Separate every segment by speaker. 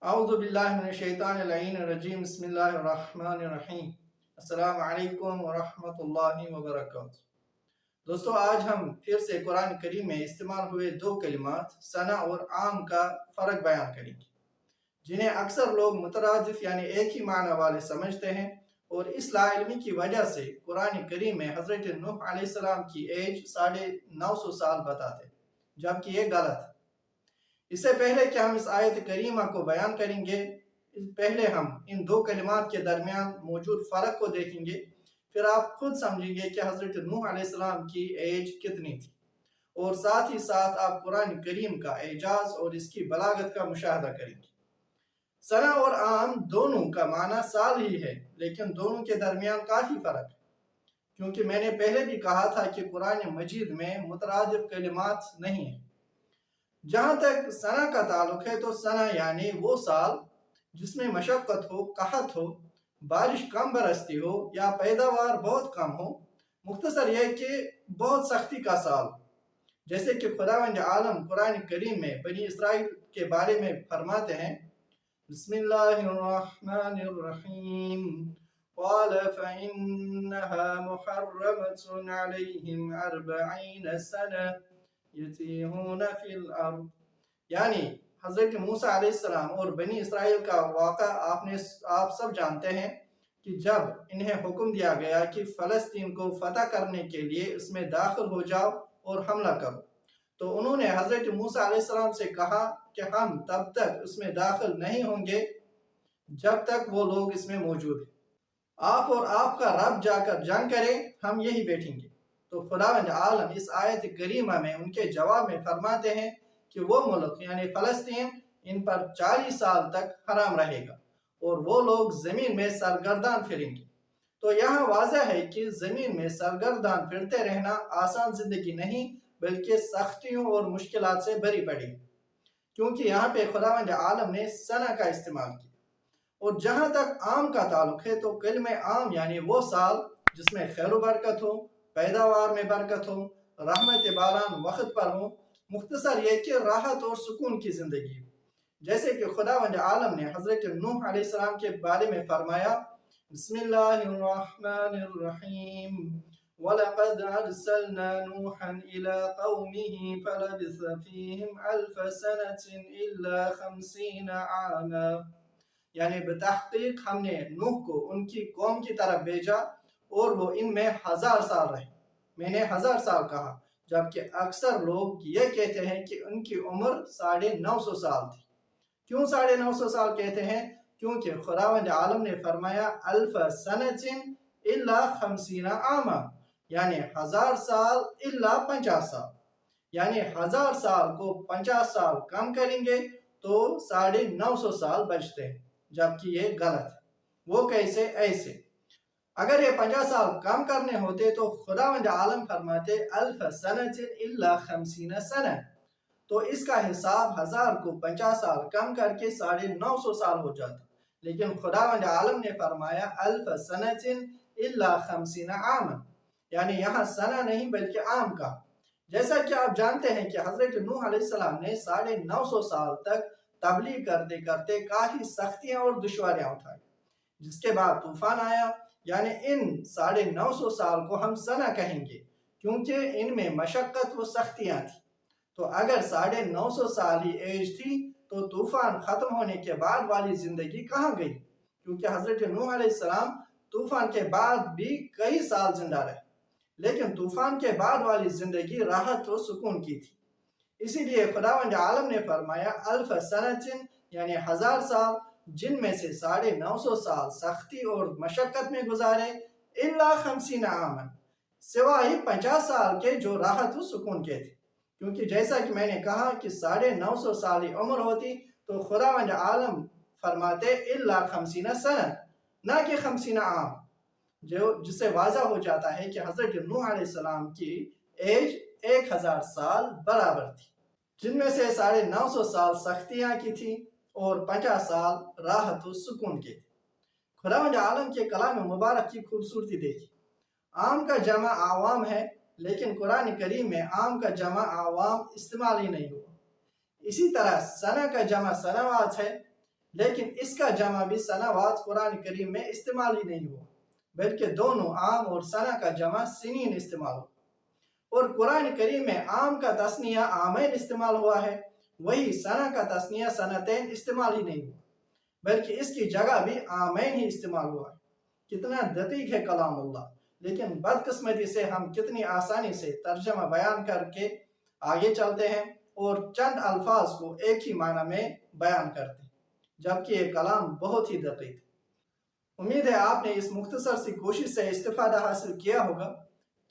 Speaker 1: اعوذ باللہ من الشیطان اللعین الرجیم بسم اللہ الرحمن الرحیم السلام علیکم ورحمۃ اللہ وبرکاتہ۔ دوستو، آج ہم پھر سے قرآن کریم میں استعمال ہوئے دو کلمات ثنا اور عام کا فرق بیان کریں گے، جنہیں اکثر لوگ مترادف یعنی ایک ہی معنی والے سمجھتے ہیں، اور اس لا علمی کی وجہ سے قرآن کریم میں حضرت نوح علیہ السلام کی ایج 950 سال بتاتے ہیں، جبکہ یہ غلط ہے۔ اس سے پہلے کہ ہم اس آیت کریمہ کو بیان کریں گے، پہلے ہم ان دو کلمات کے درمیان موجود فرق کو دیکھیں گے، پھر آپ خود سمجھیں گے کہ حضرت نوح علیہ السلام کی ایج کتنی تھی، اور ساتھ ہی ساتھ آپ قرآن کریم کا اعجاز اور اس کی بلاغت کا مشاہدہ کریں گے۔ ثنا اور عام دونوں کا معنی سال ہی ہے، لیکن دونوں کے درمیان کافی فرق ہے، کیونکہ میں نے پہلے بھی کہا تھا کہ قرآن مجید میں مترادف کلمات نہیں ہیں۔ جہاں تک ثنا کا تعلق ہے تو ثنا یعنی وہ سال جس میں مشقت ہو، قحط ہو، بارش کم برستی ہو یا پیداوار بہت کم ہو، مختصر یہ کہ بہت سختی کا سال، جیسے کہ خداوند عالم قرآن کریم میں بنی اسرائیل کے بارے میں فرماتے ہیں، بسم اللہ الرحمن الرحیم قال فإنها محرمة عليهم 40 سنة یتیہون فی الارض، یعنی حضرت موسیٰ علیہ السلام اور بنی اسرائیل کا واقعہ آپ سب جانتے ہیں کہ جب انہیں حکم دیا گیا کہ فلسطین کو فتح کرنے کے لیے اس میں داخل ہو جاؤ اور حملہ کرو، تو انہوں نے حضرت موسیٰ علیہ السلام سے کہا کہ ہم تب تک اس میں داخل نہیں ہوں گے جب تک وہ لوگ اس میں موجود ہیں، آپ اور آپ کا رب جا کر جنگ کریں، ہم یہی بیٹھیں گے۔ تو خداوند عالم اس آیت کریمہ میں ان کے جواب میں فرماتے ہیں کہ وہ ملک یعنی فلسطین ان پر 40 سال تک حرام رہے گا اور وہ لوگ زمین میں سرگردان پھریں گے۔ تو یہاں واضح ہے کہ زمین میں سرگردان پھرتے رہنا آسان زندگی نہیں، بلکہ سختیوں اور مشکلات سے بھری پڑی، کیونکہ یہاں پہ خداوند عالم نے ثنا کا استعمال کیا۔ اور جہاں تک عام کا تعلق ہے تو کلمہ عام یعنی وہ سال جس میں خیر و برکت ہو، پیداوار میں برکت ہو، رحمت باران وقت پر ہو، مختصر یہ کہ راحت اور سکون کی زندگی ہو، جیسے کہ خداوند عالم نے حضرت نوح علیہ السلام کے بارے میں فرمایا، بسم اللہ الرحمن الرحیم وَلَقَدْ أَرْسَلْنَا نُوحًا إِلَىٰ قَوْمِهِ فَلَبِثَ فِيهِمْ أَلْفَ سَنَةٍ إِلَّا 50 عَامًا، یعنی بتحقیق ہم نے نوح کو ان کی قوم کی طرف بھیجا اور وہ ان میں 1000 سال رہے۔ میں نے 1000 سال کہا، جبکہ اکثر لوگ یہ کہتے ہیں کہ ان کی عمر 950 سال تھی۔ کیوں 950 سال کہتے ہیں؟ کیونکہ خداوند عالم نے فرمایا الف سنۃ الا 50 عاما، یعنی 1000 سال الا 50 سال، یعنی 1000 سال کو 50 سال کم کریں گے تو 950 سال بچتے ہیں، جبکہ یہ غلط ہے۔ وہ کیسے؟ ایسے اگر یہ 50 سال کم کرنے ہوتے تو خداوند عالم فرماتے الف سنۃ الا 50 سنہ، تو اس کا حساب 1000 کو 50 سال کم کر کے 950 سال ہو جاتا، لیکن خداوند عالم نے فرمایا الف سنۃ الا 50 عاما، یعنی یہاں سنہ نہیں بلکہ عام کا۔ جیسا کہ آپ جانتے ہیں کہ حضرت نوح علیہ السلام نے 950 سال تک تبلیغ کرتے کرتے کافی سختیاں اور دشواریاں اٹھائی، جس کے بعد طوفان آیا، یعنی ان 950 سال کو ہم ثنا کہیں گے، کیونکہ ان میں مشقت و سختیاں تھیں۔ تو اگر 950 سال ہی ایج تھی تو طوفان ختم ہونے کے بعد والی زندگی کہاں گئی؟ کیونکہ حضرت نوح علیہ السلام طوفان کے بعد بھی کئی سال زندہ رہے، لیکن طوفان کے بعد والی زندگی راحت و سکون کی تھی۔ اسی لیے خداوند عالم نے فرمایا الف سنۃ، یعنی 1000 سال، جن میں سے 950 سال سختی اور مشقت میں گزارے، الا 50 عاما، سوائے 50 سال کے جو راحت و سکون کے تھے، کیونکہ جیسا کہ میں نے کہا کہ 950 سال عمر ہوتی تو خداوند عالم فرماتے الا 50 سنہ، نہ کہ 50 عام، جس سے واضح ہو جاتا ہے کہ حضرت نوح علیہ السلام کی ایج 1000 سال برابر تھی، جن میں سے 950 سال سختیاں کی تھی اور 50 سال راحت و سکون کے تھے۔ خداوند عالم کے کلام مبارک کی خوبصورتی دیکھی۔ عام کا جمع عوام ہے، لیکن قرآن کریم میں عام کا جمع عوام استعمال ہی نہیں ہوا۔ اسی طرح ثنا کا جمع سنوات ہے، لیکن اس کا جمع بھی سنوات قرآن کریم میں استعمال ہی نہیں ہوا، بلکہ دونوں عام اور سنہ کا جمع سنین استعمال ہوا۔ اور قرآن کریم میں عام کا تثنیہ عامین استعمال ہوا ہے، وہی سنہ کا تثنیہ سنتین استعمال ہی نہیں ہوا، بلکہ اس کی جگہ بھی عامین ہی استعمال ہوا ہے۔ کتنا دقیق ہے کلام اللہ، لیکن بدقسمتی سے ہم کتنی آسانی سے ترجمہ بیان کر کے آگے چلتے ہیں اور چند الفاظ کو ایک ہی معنی میں بیان کرتے ہیں، جبکہ یہ کلام بہت ہی دقیق۔ امید ہے آپ نے اس مختصر سی کوشش سے استفادہ حاصل کیا ہوگا۔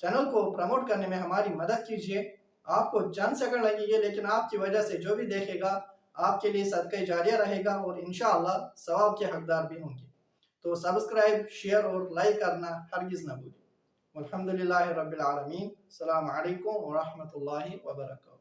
Speaker 1: چینل کو پروموٹ کرنے میں ہماری مدد کیجیے۔ آپ کو چند سیکنڈ لگیں گے، لیکن آپ کی وجہ سے جو بھی دیکھے گا آپ کے لیے صدقہ جاریہ رہے گا اور انشاءاللہ ثواب کے حقدار بھی ہوں گے۔ تو سبسکرائب، شیئر اور لائک کرنا ہرگز نہ بھولیں۔ والحمدللہ رب العالمین۔ السلام علیکم ورحمۃ اللہ وبرکاتہ۔